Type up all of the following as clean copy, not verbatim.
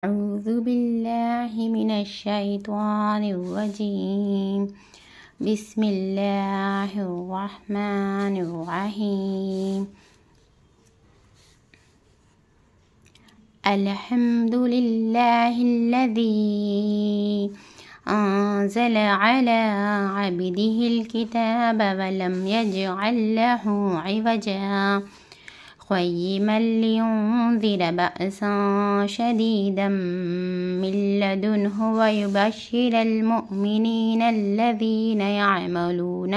أعوذ بالله من الشيطان الرجيم. بسم الله الرحمن الرحيم. الحمد لله الذي أنزل على عبده الكتاب ولم يجعل له عوجا قيما لينذر بأسا شديدا من لدنه ويبشر المؤمنين الذين يعملون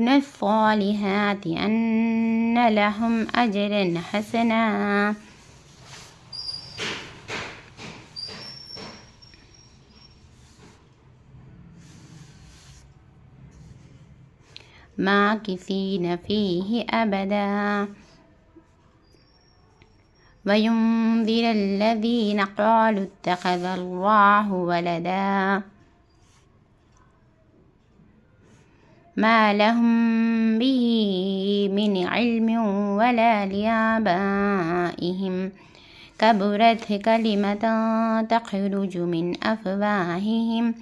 الصالحات أن لهم أجرا حسنا ماكثين فيه أبدا وينذر الذين قالوا اتخذ الله ولدا ما لهم به من علم ولا لآبائهم كبرت كلمة تخرج من أفواههم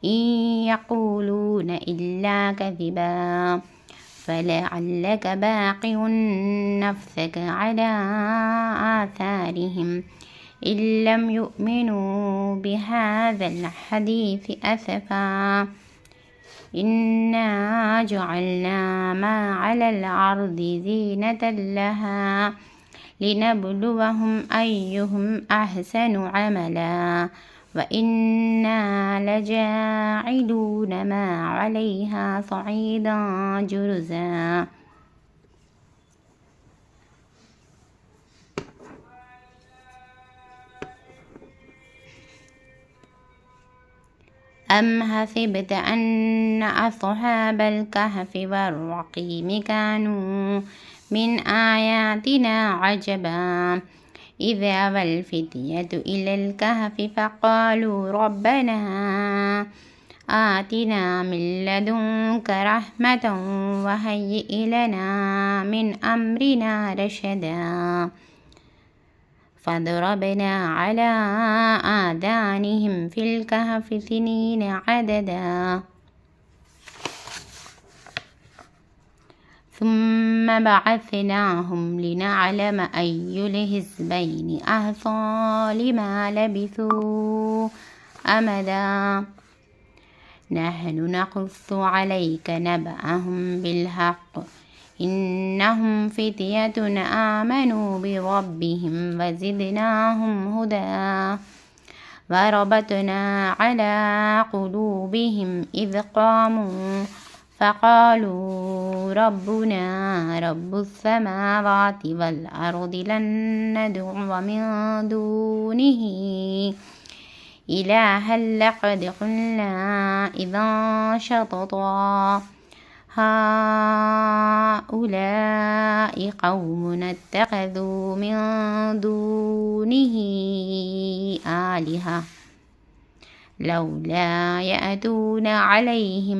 إن يقولون إلا كذبا فلعلك باقع نفسك على آثارهم إن لم يؤمنوا بهذا الحديث أسفا إنا جعلنا ما على الأرض زينة لها لنبلوهم أيهم أحسن عملا وإنا لجاعلون ما عليها صعيدا جرزا. أم حسبت أن أصحاب الكهف والرقيم كانوا من آياتنا عجبا إذ أوى الفتية إلى الكهف فقالوا ربنا آتنا من لدنك رحمة وهيئ لنا من أمرنا رشدا فضربنا على آذانهم في الكهف سنين عددا ثم بعثناهم لنعلم أي الحزبين أحصى لما لبثوا أمدا نحن نقص عليك نبأهم بالحق إنهم فتية آمنوا بربهم وزدناهم هدى وربطنا على قلوبهم إذ قاموا فقالوا ربنا رب السماوات والأرض لن ندعو من دونه إلها لقد قلنا إذا شططا هؤلاء قوم اتخذوا من دونه آلهة لولا يأتون عليهم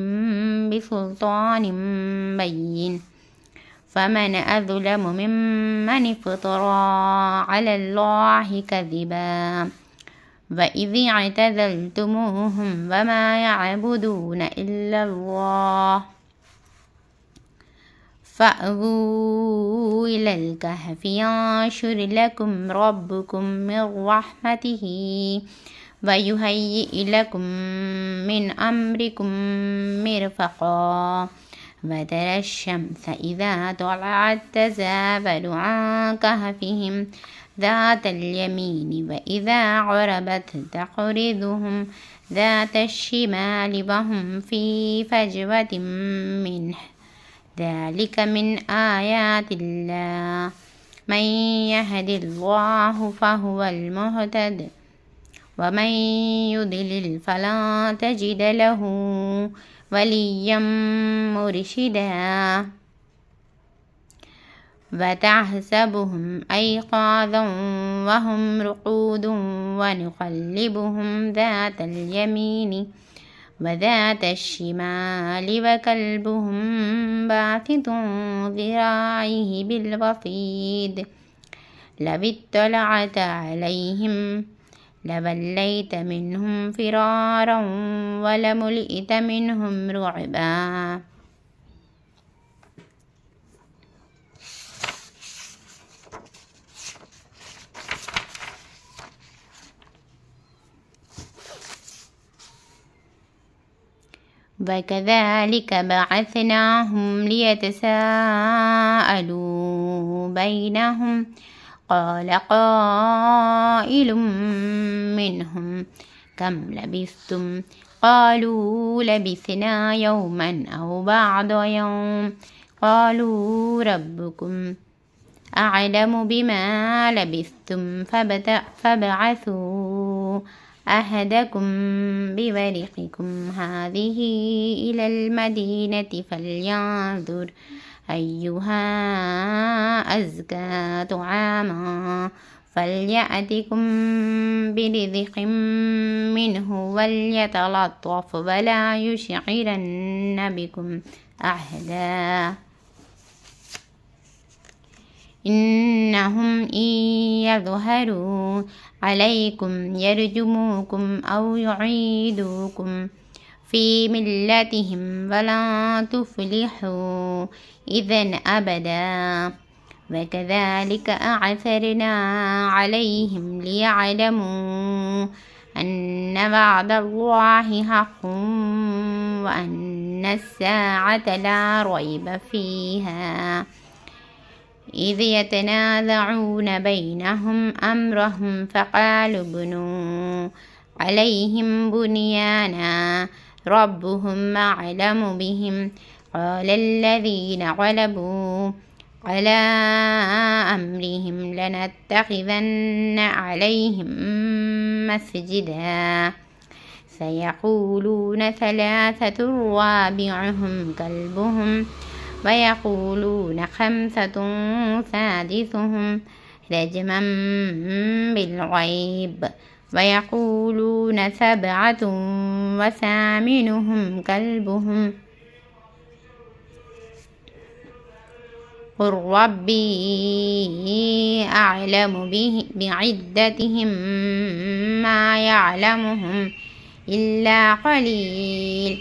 بسلطان بين فمن أظلم ممن افترى على الله كذبا وإذ اعتزلتموهم وما يعبدون إلا الله فأووا إلى الكهف ينشر لكم ربكم من رحمته ويهيئ لكم من أمركم مرفقا وترى الشمس إذا طلعت تزاول عن كهفهم ذات اليمين وإذا غربت تقرضهم ذات الشمال وهم في فجوة منه ذلك من آيات الله من يهد الله فهو المهتد ومن يضلل فلا تجد له وليا مرشدا وتحسبهم أيقاظا وهم رقود ونقلبهم ذات اليمين وذات الشمال وكلبهم باسط ذراعيه بالوصيد لو اطلعت عليهم لوليت منهم فرارا ولملئت منهم رعبا. وكذلك بعثناهم ليتساءلوا بينهم قال قائل منهم كم لبثتم قالوا لبثنا يوما أو بعض يوم قالوا ربكم أعلم بما لبثتم فابعثوا أحدكم بورقكم هذه إلى المدينة فلينظر أيها أزكى طعاما فليأتكم برزق منه وليتلطف ولا يشعرن بكم أحدا إنهم إن يظهروا عليكم يرجموكم أو يعيدوكم في ملتهم ولن تفلحوا إذن أبدا. وكذلك أعثرنا عليهم ليعلموا أن وعد الله حق وأن الساعة لا ريب فيها إذ يتنازعون بينهم أمرهم فقالوا ابنوا عليهم بنيانا ربهم أعلم بهم قال الذين غلبوا على أمرهم لنتخذن عليهم مسجدا سيقولون ثلاثة رابعهم كلبهم ويقولون خمسة سادسهم رجما بالغيب ويقولون سبعة وثامنهم كلبهم قل ربي أعلم بعدتهم ما يعلمهم إلا قليل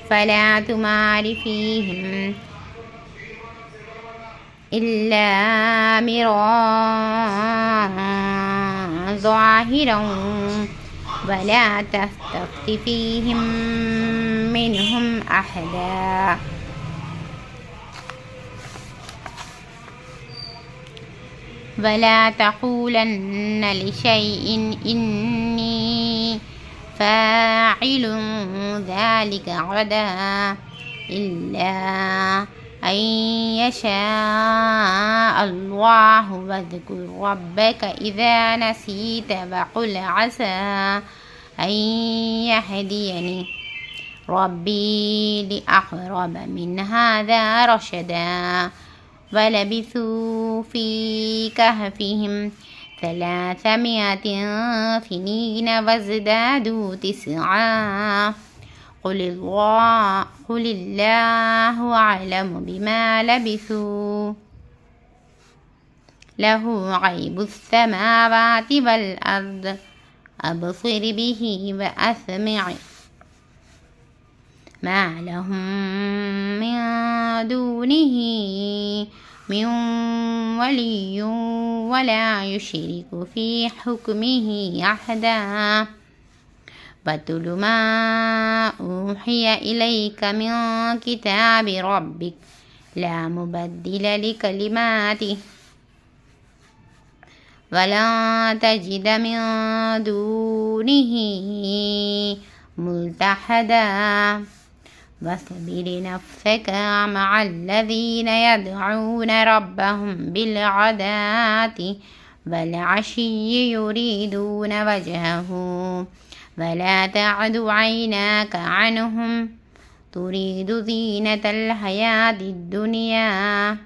فلا تمار فيهم إلا مراء ظاهرا ولا تستفت فيهم منهم أحدا ولا تقولن لشيء إني فاعل ذلك غدا إلا أن يشاء الله واذكر ربك إذا نسيت وقل عسى أن يهديني ربي لأقرب من هذا رشدا ولبثوا في كهفهم 300 سنين وازدادوا 9 قل الله أعلم بما لبثوا له غيب السماوات والأرض أبصر به وأسمع ما لهم من دونه من ولي ولا يشرك في حكمه أحدا واتل ما أوحي إليك من كتاب ربك لا مبدل لكلماته ولا تجد من دونه ملتحدا واصبر نفسك مع الذين يدعون ربهم بالغداة والعشي يريدون وجهه ولا تعد عيناك عنهم تريد زينة الحياة الدنيا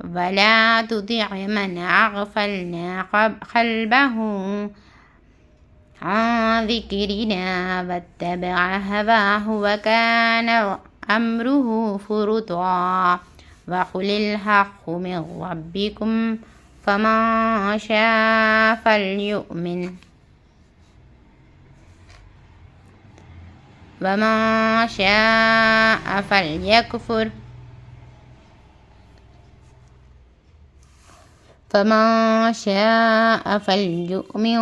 ولا تطع من أغفلنا قلبه عن ذكرنا واتبع هواه أمره فرطا وقل الحق من ربكم فمن شاء فليؤمن ومن شاء فليكفر فمن شاء فليؤمن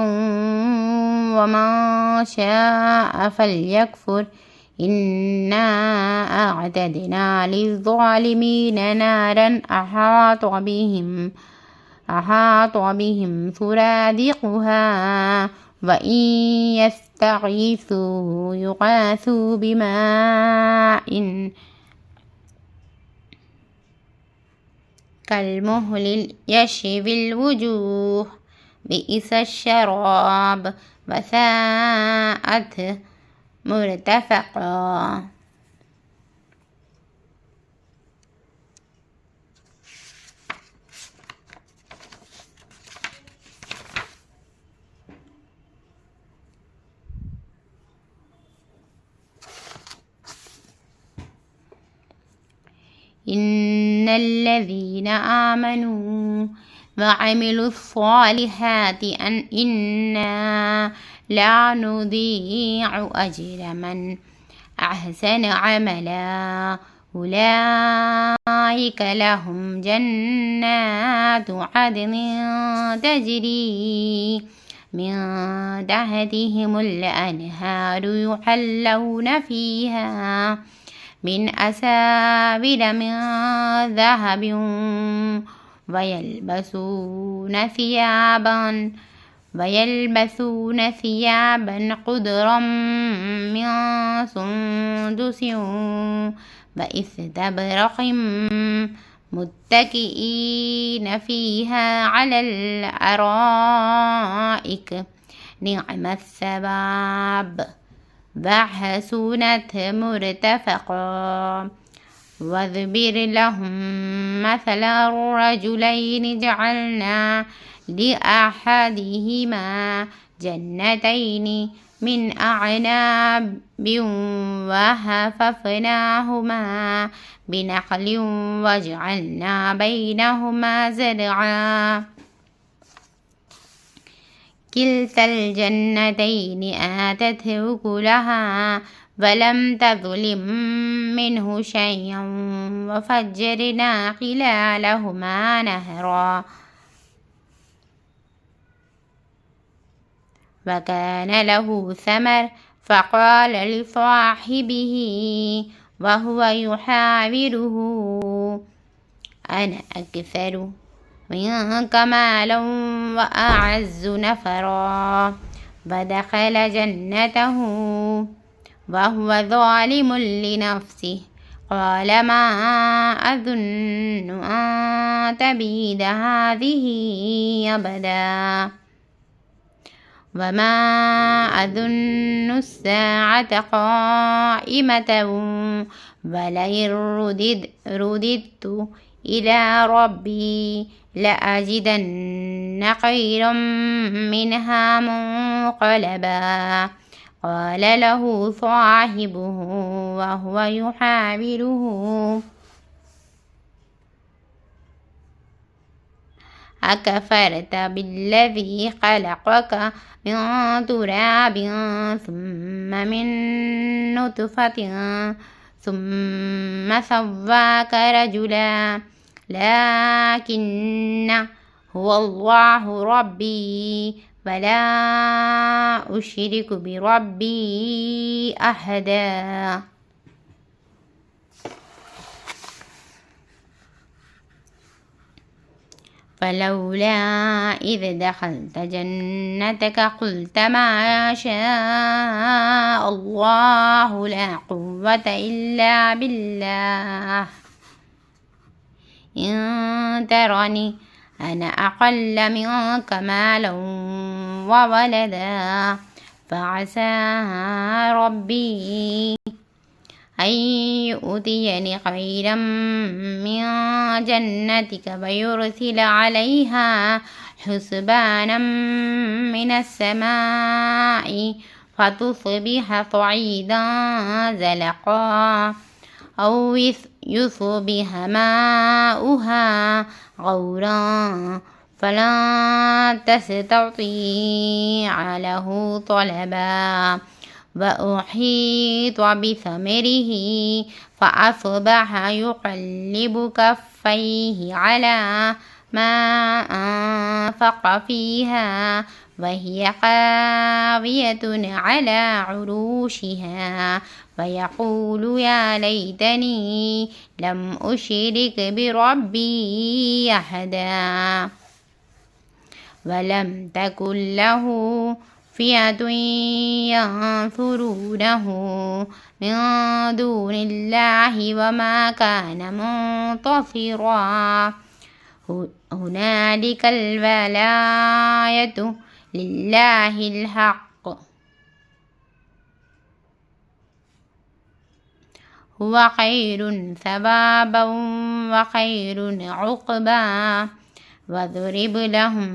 ومن شاء فليكفر إنا أعتدنا للظالمين نارا أحاط بهم سرادقها وإن يستغيثوا يغاثوا بماء كالمهل يشوي الوجوه بئس الشراب وساءت مرتفقا إن الذين آمنوا وعملوا الصالحات إنا لا نضيع أجر من أحسن عملا أولئك لهم جنات عدن تجري من تحتهم الأنهار يحلون فيها من أساور من ذهب ويلبسون ثيابا خضرا من سندس وإستبرق متكئين فيها على الأرائك نعم الثواب وحسنت مرتفقا واضرب لهم مثل الرجلين جعلنا لأحدهما جنتين من أعناب وحففناهما بنخل وجعلنا بينهما زرعا كلتا الجنتين آتت أكلها ولم تظلم منه شيئا وفجرنا خلالهما نهرا وكان له ثمر فقال لصاحبه وهو يحاوره أنا أكثر منك مالا وأعز نفرا فدخل جنته وهو ظالم لنفسه قال ما أظن أن تبيد هذه أبدا وما أظن الساعة قائمة ولئن رددت إلى ربي لأجدن خيرا منها منقلبا قال له صاحبه وهو يحاوره أكفرت بالذي خلقك من تراب ثم من نطفة ثم سواك رجلا لكن هو الله ربي ولا أشرك بربي أحدا فلولا إذ دخلت جنتك قلت ما شاء الله لا قوة إلا بالله إن ترني أنا أقل منك مالا وولدا فعسى ربي أن يؤتيني خيرا من جنتك ويرسل عليها حسبانا من السماء فتصبح صعيدا زلقا أو يصبح ماؤها غورا فلن تستطيع له طلبا وأحيط بثمره فأصبح يقلب كفيه على ما أنفق فيها وهي خاوية على عروشها فيقول يا ليتني لم أشرك بربي أحدا ولم تكن له فئة ينصرونه من دون الله وما كان منتصرا هنالك الولاية لله الحق هو خير ثوابا وخير عقبا واضرب لهم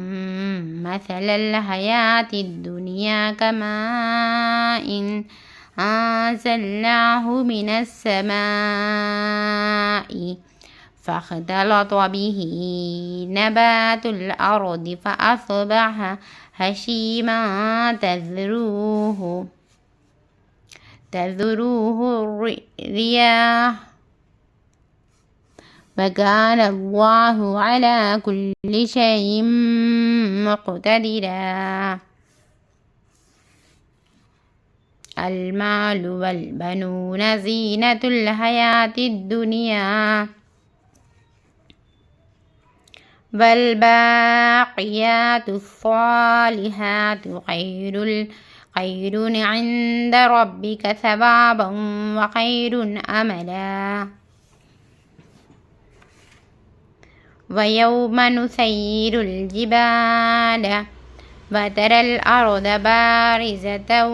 مثل الحياة الدنيا كماء أنزلناه من السماء فاختلط به نبات الأرض فأصبح هشيما تذروه الرياح وكان الله على كل شيء مقتدرا المال والبنون زينة الحياة الدنيا والباقيات الصالحات خير عند ربك ثوابا وخير أملا ويوم نسير الجبال وترى الأرض بارزة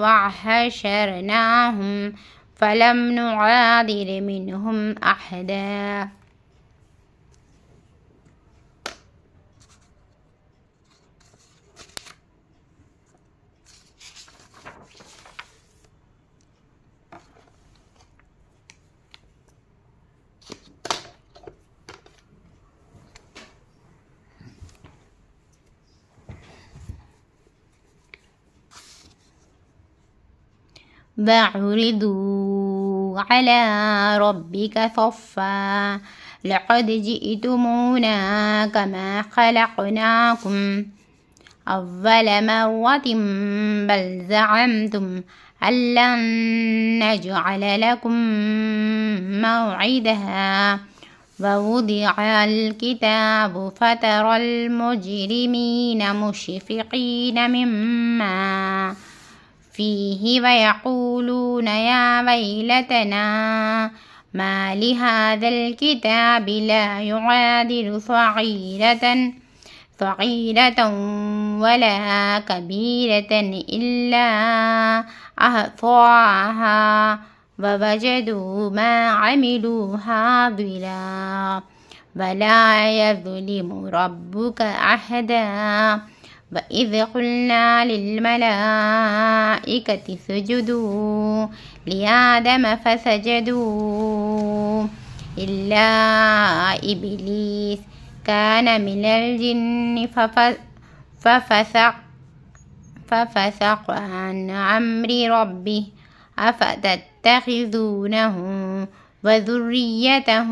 وحشرناهم فلم نغادر منهم أحدا وعرضوا على ربك صفا لقد جئتمونا كما خلقناكم أول مرة بل زعمتم أن لن نجعل لكم موعدا ووضع الكتاب فترى المجرمين مشفقين مما فيه ويقولون يا ويلتنا ما لهذا الكتاب لا يغادر صغيرة ولا كبيرة إلا أحصاها ووجدوا ما عملوا حاضرا ولا يظلم ربك أحدا وإذ قلنا للملائكة اسجدوا لآدم فسجدوا إلا إبليس كان من الجن ففسق عن أمر ربه أفتتخذونه وذريته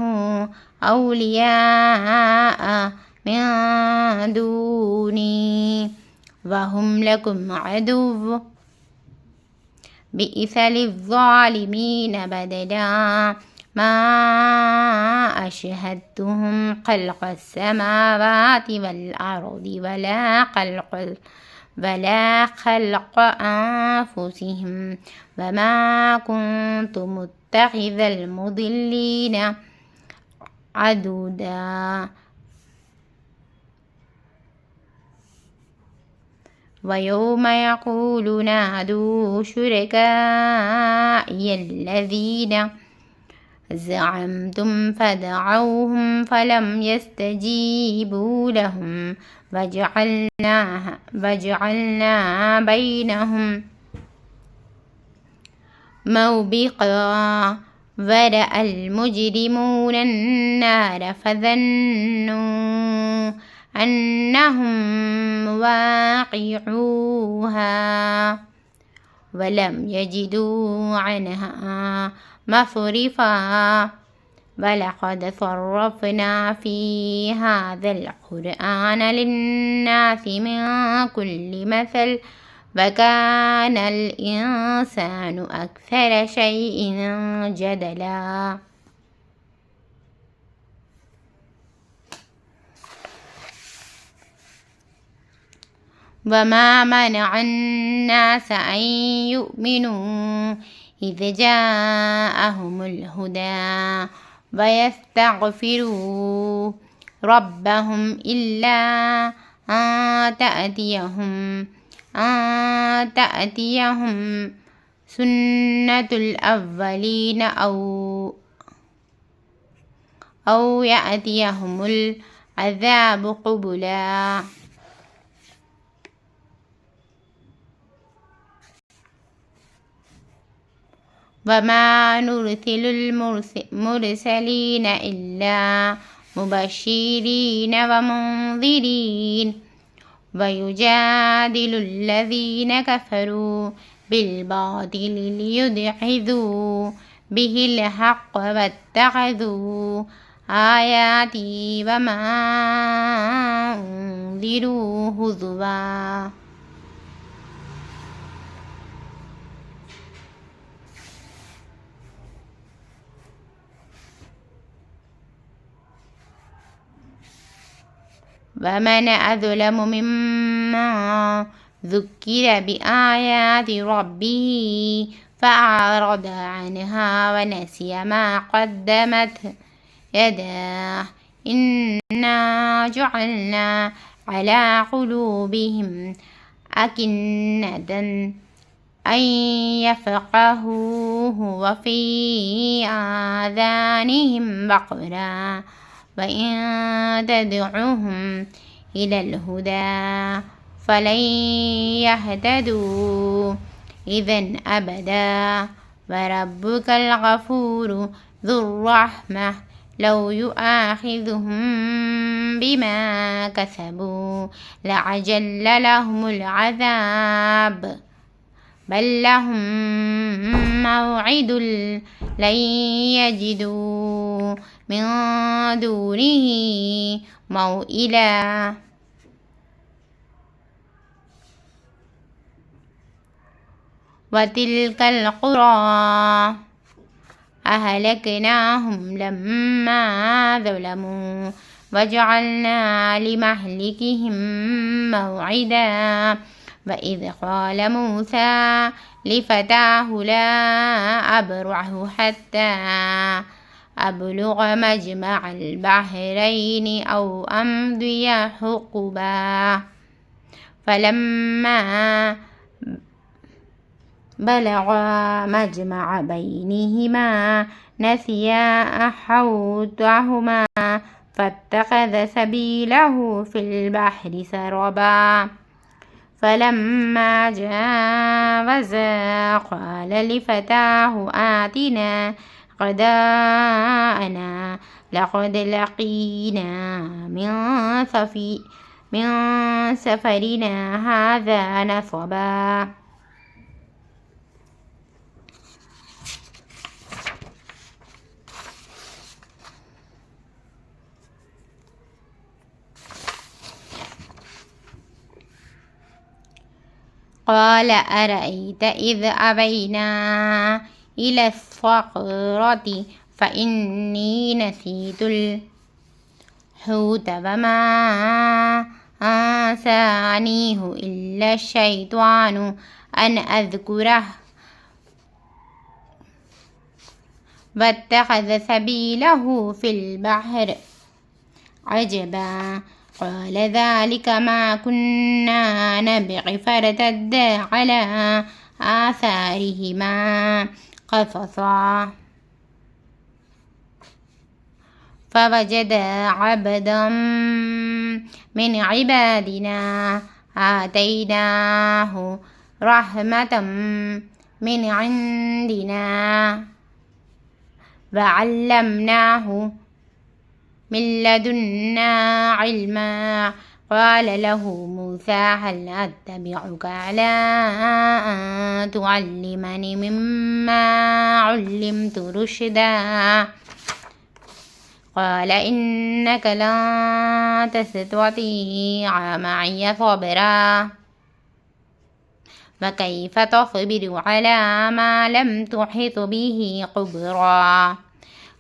أولياء من دوني وهم لكم عدو بئس للظالمين بدلا ما أشهدتهم خلق السماوات والأرض ولا خلق أنفسهم وما كنت متخذ المضلين عدودا ويوم يقول نادوا شركائي الذين زعمتم فدعوهم فلم يستجيبوا لهم وجعلنا بينهم موبقا ورأى المجرمون النار فظنوا أنهم مواقعوها ولم يجدوا عنها مصرفا ولقد صرفنا في هذا القرآن للناس من كل مثل وكان الإنسان أكثر شيء جدلا وما منع الناس أن يؤمنوا إذ جاءهم الهدى ويستغفروا ربهم إلا أن تأتيهم سنة الأولين أو يأتيهم العذاب قبلا وما نرسل المرسلين إلا مبشرين ومنذرين ويجادل الذين كفروا بالباطل ليدحضوا به الحق واتخذوا آياتي وما أنذروا هزوا ومن أظلم ممن ذكر بآيات ربه فأعرض عنها ونسي ما قدمت يداه إنا جعلنا على قلوبهم أكنة أن يفقهوه وفي آذانهم وقرا وإن تدعوهم إلى الهدى فلن يهتدوا إذا أبدا وربك الغفور ذو الرحمة لو يؤاخذهم بما كسبوا لعجل لهم العذاب بل لهم موعد لن يجدوا من دونه موئلا وتلك القرى أهلكناهم لما ظلموا وجعلنا لمهلكهم موعدا وإذ قال موسى لفتاه لا أبرح حتى أبلغ مجمع البحرين أو أمضي حقبا فلما بلغا مجمع بينهما نسيا حوتهما فاتخذ سبيله في البحر سربا فلما جاوزا قال لفتاه آتنا غداءنا لقد لقينا من سفرنا هذا نصبا قال أرأيت إذ أبينا إلى الصخرة فإني نسيت الحوت وما أنسانيه إلا الشيطان أن أذكره واتخذ سبيله في البحر عجبا قال ذلك ما كنا نبغي فارتدا على آثارهما قصصا فوجدا عبدا من عبادنا آتيناه رحمة من عندنا وعلمناه من لدنا علما. قال له موسى هل أتبعك على أن تعلمني مما علمت رشدا؟ قال إنك لن تستطيع معي صبرا وكيف تصبر على ما لم تحط به خبرا؟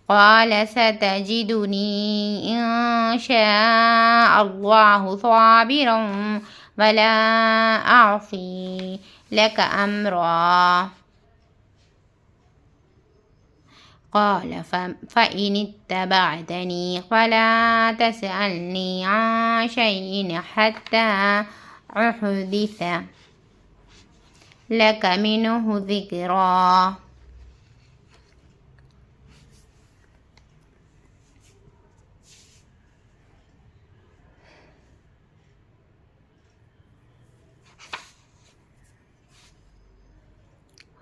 قال ستجدني إن شاء الله صابرا ولا أعصي لك أمرا. قال فإن اتبعتني فلا تسألني عن شيء حتى أحدث لك منه ذكرا.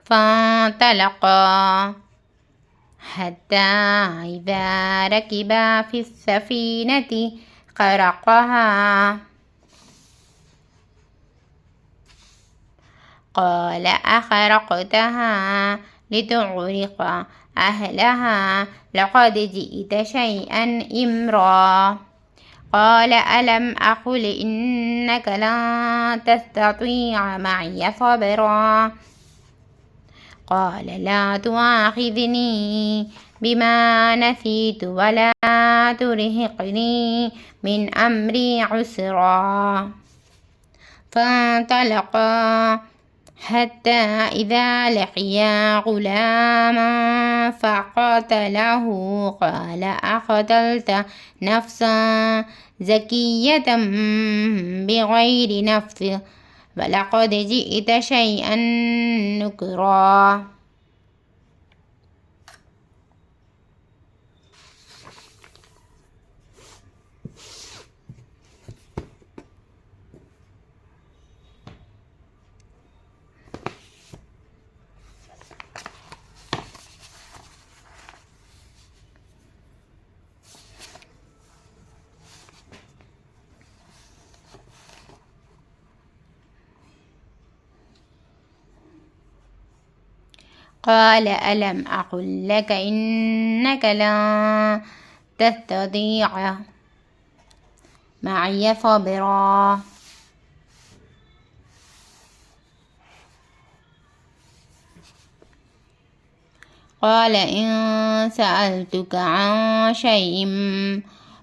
فانطلقا حتى إذا ركبا في السفينة خرقها قال أخرقتها لتغرق أهلها لقد جئت شيئا إمرا. قال ألم أقل إنك لن تستطيع معي صبرا؟ قال لا تؤاخذني بما نسيت ولا ترهقني من أمري عسرا. فانطلقا حتى إذا لقيا غلاما فقتله قال أقتلت نفسا زكية بغير نفس ولقد جئت شيئا نكرا. قال ألم أقل لك إنك لن تستطيع معي صبرا؟ قال إن سألتك عن شيء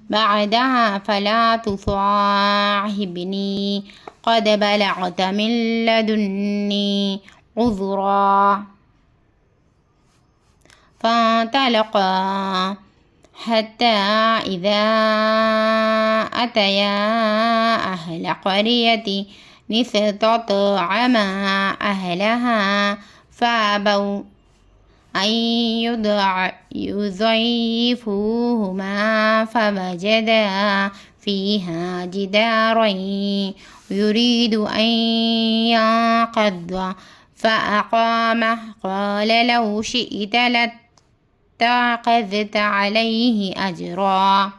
بعدها فلا تصاحبني قد بلغت من لدني عذرا. فانطلقا حتى إذا أتيا أهل قرية استطعما أهلها فأبوا أن يضيفوهما فوجدا فيها جدارا يريد أن ينقض فأقامه. قال لو شئت لاتخذت عليه أجرا.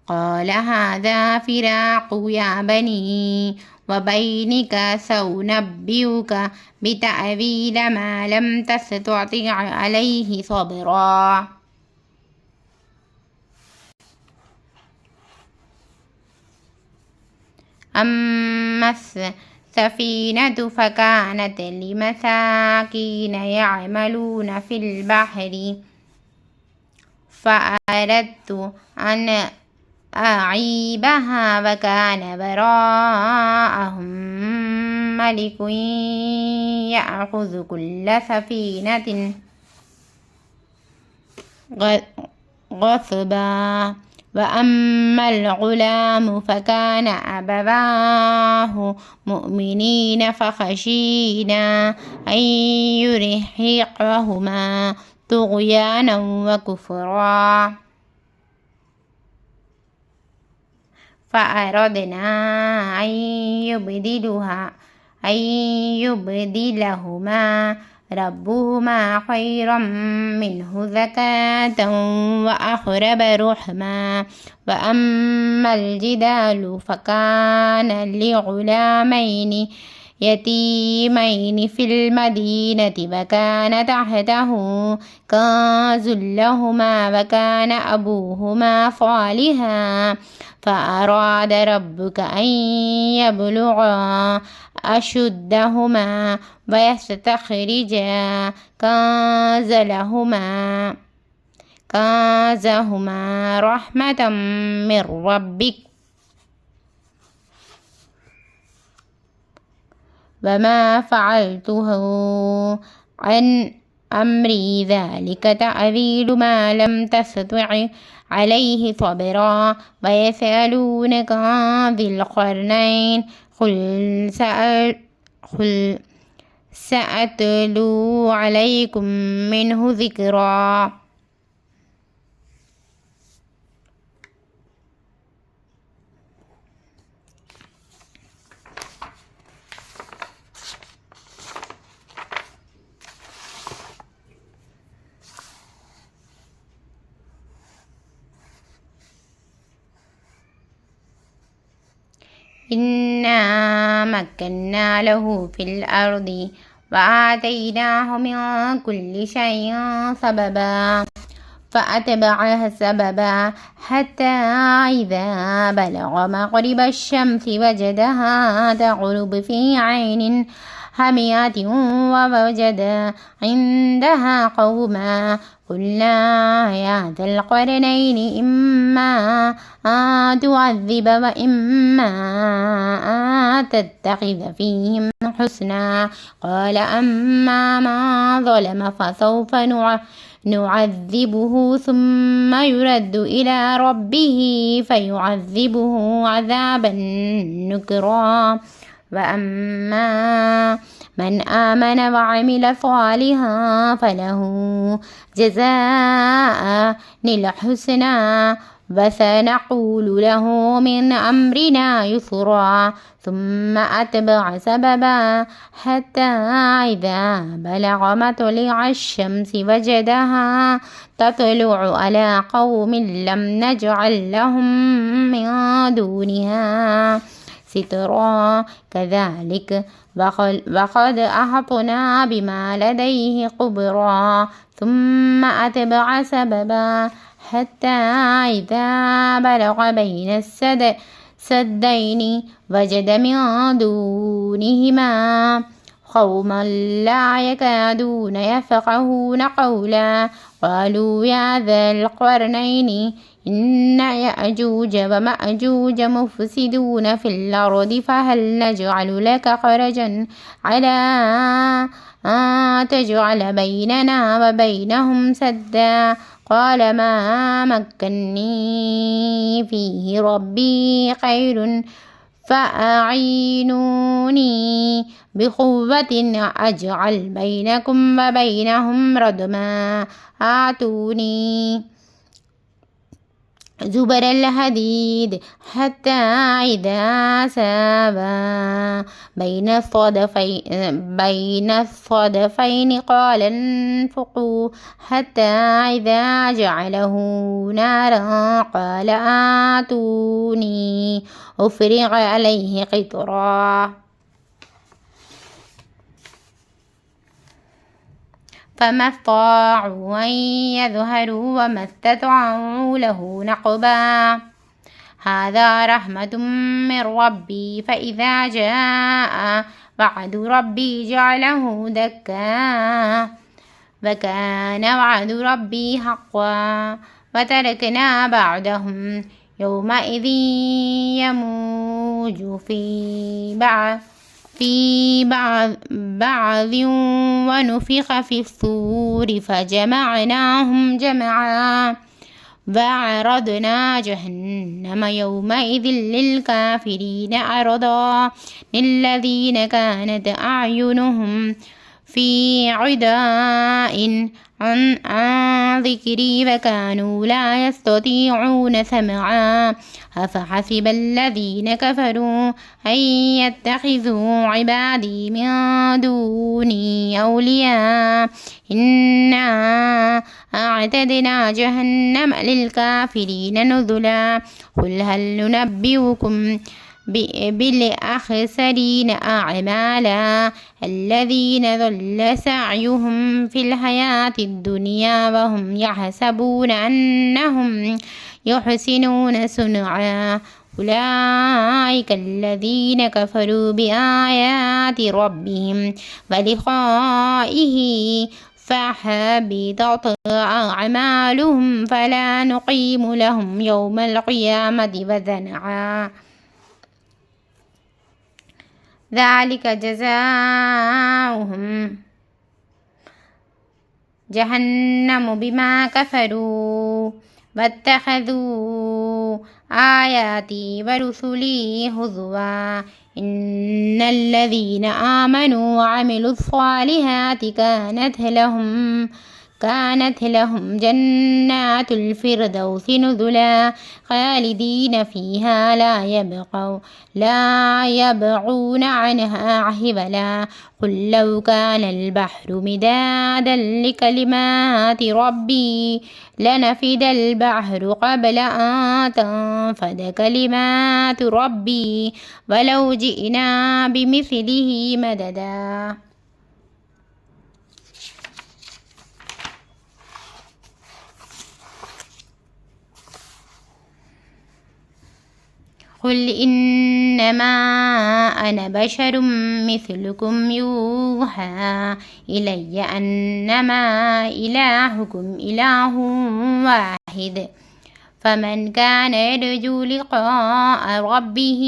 قال هذا فراق يا بني وبينك سأنبئك بتأويل ما لم تستطع عليه صبرا. أما السفينة فكانت لمساكين يعملون في البحر فأردت أن أعيبها وكان وراءهم ملك يأخذ كل سفينة غصبا. وأما الغلام فكان أبواه مؤمنين فخشينا أن يرهقهما طغيانا وكفرا. فأردنا أن أن يبدلهما ربهما خيرا منه زكاة وأقرب رحما. وأما الجدال فكان لغلامين يتيمين في المدينة وكان تحته كنز لهما وكان أبوهما صالحا فأراد ربك أن يبلغا أشدهما ويستخرجا كنزهما رحمة من ربك وما فعلته عن أمري ذلك تأويل ما لم تستطع عليه صبرا. ويسألونك عن ذي القرنين قل سأتلو عليكم منه ذكرا. إنا مكنا له في الأرض وآتيناه من كل شيء سببا فأتبعها سببا حتى إذا بلغ مغرب الشمس وجدها تغرب في عين حمية ووجد عندها قوما قلنا يا ذا القرنين إما أن تعذب وإما أن تتخذ فيهم حسنا. قال أما من ظلم فسوف نعذبه ثم يرد إلى ربه فيعذبه عذابا نكرا. وأما من آمن وعمل صالحا فله جزاء الحسنى وسنقول له من أمرنا يسرا. ثم أتبع سببا حتى إذا بلغ مطلع الشمس وجدها تطلع على قوم لم نجعل لهم من دونها سترا كذلك وقد أحطنا بما لديه خبرا. ثم أتبع سببا حتى إذا بلغ بين السدين وجد من دونهما قوما لا يكادون يفقهون قولا قالوا يا ذا القرنين إن يأجوج ومأجوج مفسدون في الأرض فهل نجعل لك خرجا على أن تجعل بيننا وبينهم سدا. قال ما مكني فيه ربي خير فأعينوني بقوة أجعل بينكم وبينهم ردما. آتوني زبر الحديد حتى إذا ساوى بين الصدفين قال انفقوا حتى إذا جعله نارا قال آتوني أفرغ عليه قطرا. فما استطاعوا أن يظهروا وما استطاعوا له نقبا. هذا رحمة من ربي فإذا جاء وعد ربي جعله دكا وكان وعد ربي حقا. وتركنا بعدهم يومئذ يموج في بعض ونفخ في الصور فجمعناهم جمعا. وعرضنا جهنم يومئذ للكافرين عرضا للذين كانت أعينهم في عداء عن ذكري وكانوا لا يستطيعون سمعا أفحسب الذين كفروا أن يتخذوا عبادي من دوني أولياء إنا أعتدنا جهنم للكافرين نزلا قل هل ننبئكم بالأخسرين أعمالا الذين ضل سعيهم في الحياة الدنيا وهم يحسبون أنهم يحسنون صنعا أولئك الذين كفروا بآيات ربهم ولقائه فحبطت أعمالهم فلا نقيم لهم يوم القيامة وزنا ذلك جزاؤهم جهنم بما كفروا واتخذوا آياتي ورسلي هزوا إن الذين آمنوا وعملوا الصالحات كانت لهم جنات الفردوس نزلا خالدين فيها لا يبغون عنها حولا قل لو كان البحر مدادا لكلمات ربي لنفد البحر قبل أن تنفد كلمات ربي ولو جئنا بمثله مددا قل إنما أنا بشر مثلكم يوحى إلي أنما إلهكم إله واحد فمن كان يرجو لقاء ربه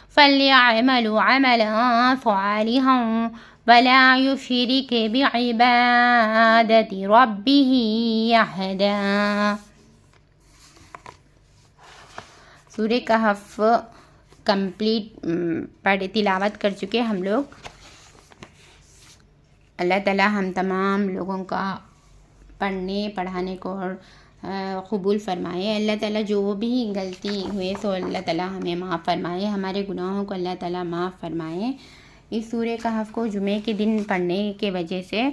فليعمل عملا صالحا ولا يشرك بعبادة ربه أحدا. سورہ کہف کمپلیٹ تلاوت کر چکے ہم لوگ. اللہ تعالیٰ ہم تمام لوگوں کا پڑھنے پڑھانے کو قبول فرمائے. اللہ تعالیٰ جو بھی غلطی ہوئے سو اللہ تعالیٰ ہمیں معاف فرمائے, ہمارے گناہوں کو اللہ تعالیٰ معاف فرمائے. اس سورہ کہف کو جمعے کے دن پڑھنے کے وجہ سے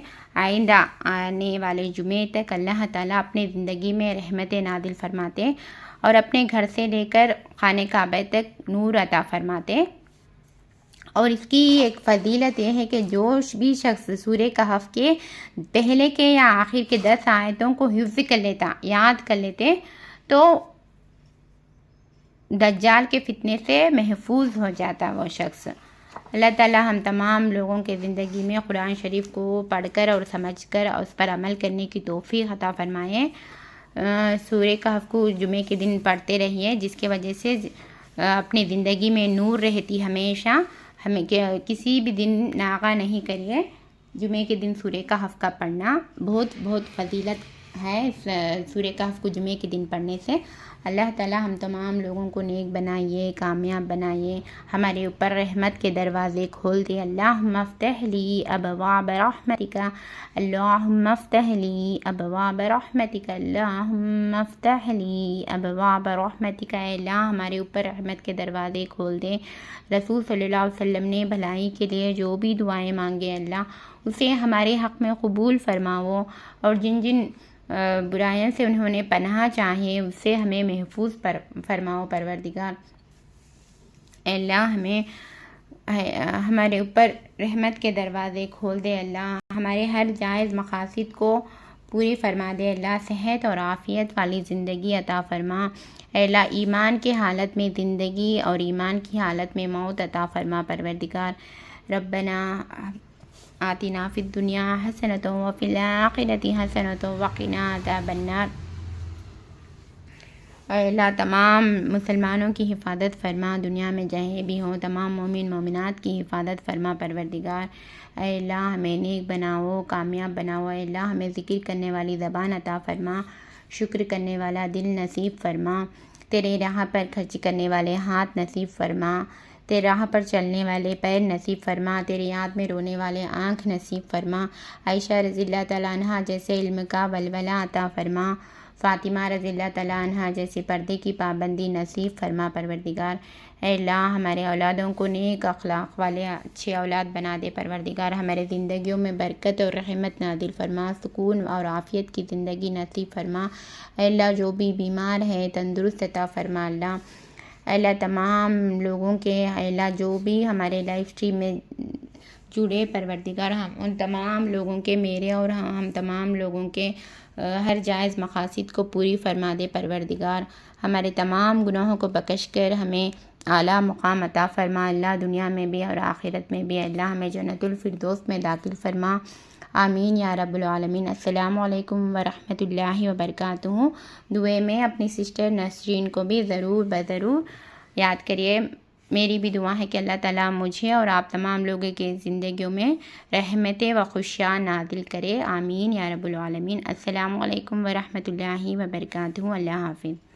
آئندہ آنے والے جمعے تک اللہ تعالیٰ اپنے زندگی میں رحمت نازل فرماتے اور اپنے گھر سے لے کر خانہ کعبہ تک نور عطا فرماتے. اور اس کی ایک فضیلت یہ ہے کہ جو بھی شخص سورہ کہف کے پہلے کے یا آخر کے 10 آیتوں کو حفظ کر لیتا, یاد کر لیتے, تو دجال کے فتنے سے محفوظ ہو جاتا وہ شخص. اللہ تعالیٰ ہم تمام لوگوں کے زندگی میں قرآن شریف کو پڑھ کر اور سمجھ کر اور اس پر عمل کرنے کی توفیق عطا فرمائے. سورہ کہف کو جمعے کے دن پڑھتے رہیے, جس کی وجہ سے اپنی زندگی میں نور رہتی ہمیشہ. ہمیں کسی بھی دن ناغہ نہیں کریے. جمعے کے دن سورہ کہف کا پڑھنا بہت بہت فضیلت ہے. سورہ کہف کو جمعے کے دن پڑھنے سے اللہ تعالیٰ ہم تمام لوگوں کو نیک بنائیے, کامیاب بنائیے, ہمارے اوپر رحمت کے دروازے کھول دے. اللہم افتح لی ابواب رحمتک, اللہم افتح لی ابواب رحمتک, اللہم افتح لی ابواب رحمتک. اے اللہ ہمارے اوپر رحمت کے دروازے کھول دے. رسول صلی اللہ علیہ وسلم نے بھلائی کے لیے جو بھی دعائیں مانگے اللہ اسے ہمارے حق میں قبول فرماؤ, اور جن جن برائیوں سے انہوں نے پناہ چاہے اس سے ہمیں محفوظ فرماؤ پروردگار. اے اللہ ہمارے اوپر رحمت کے دروازے کھول دے. اللہ ہمارے ہر جائز مقاصد کو پوری فرما دے. اللہ صحت اور عافیت والی زندگی عطا فرما. اے اللہ ایمان کی حالت میں زندگی اور ایمان کی حالت میں موت عطا فرما پروردگار. ربنا آتنا فی الدنیا حسنۃ وفی الآخرۃ حسنۃ وقنا عذاب النار. اے اللہ تمام مسلمانوں کی حفاظت فرما, دنیا میں جہیں بھی ہوں تمام مومن مومنات کی حفاظت فرما پروردگار. اے اللہ ہمیں نیک بناؤ, کامیاب بناؤ. اے اللہ ہمیں ذکر کرنے والی زبان عطا فرما, شکر کرنے والا دل نصیب فرما, تیرے راہ پر خرچ کرنے والے ہاتھ نصیب فرما, تیرے راہ پر چلنے والے پیر نصیب فرما، تیری یاد میں رونے والے آنکھ نصیب فرما، عائشہ رضی اللہ تعالیٰ عنہ جیسے علم کا ولولہ عطا فرما، فاطمہ رضی اللہ تعالیٰ عنہ جیسے پردے کی پابندی نصیب فرما پروردگار۔ اے اللہ ہمارے اولادوں کو نیک اخلاق والے اچھے اولاد بنا دے پروردگار، ہمارے زندگیوں میں برکت اور رحمت نازل فرما، سکون اور عافیت کی زندگی نصیب فرما۔ اے اللہ جو بھی بیمار ہے تندرست عطا فرما اللہ۔ اے اللہ تمام لوگوں کے، اے اللہ جو بھی ہمارے لائف اسٹریم میں جڑے پروردگار، ہم ان تمام لوگوں کے، میرے اور ہم تمام لوگوں کے ہر جائز مقاصد کو پوری فرما دے پروردگار، ہمارے تمام گناہوں کو بخش کر ہمیں اعلیٰ مقام عطا فرما اللہ، دنیا میں بھی اور آخرت میں بھی اللہ ہمیں جنت الفردوس میں داخل فرما، آمین یا رب العالمین۔ السلام علیکم ورحمۃ اللہ وبرکاتہ۔ دعائیں میں اپنی سسٹر نسرین کو بھی ضرور یاد کریے۔ میری بھی دعا ہے کہ اللہ تعالیٰ مجھے اور آپ تمام لوگوں کی زندگیوں میں رحمتیں و خوشیاں نازل کرے، آمین یا رب العالمین۔ السلام علیکم ورحمۃ اللہ وبرکاتہ۔ اللہ حافظ۔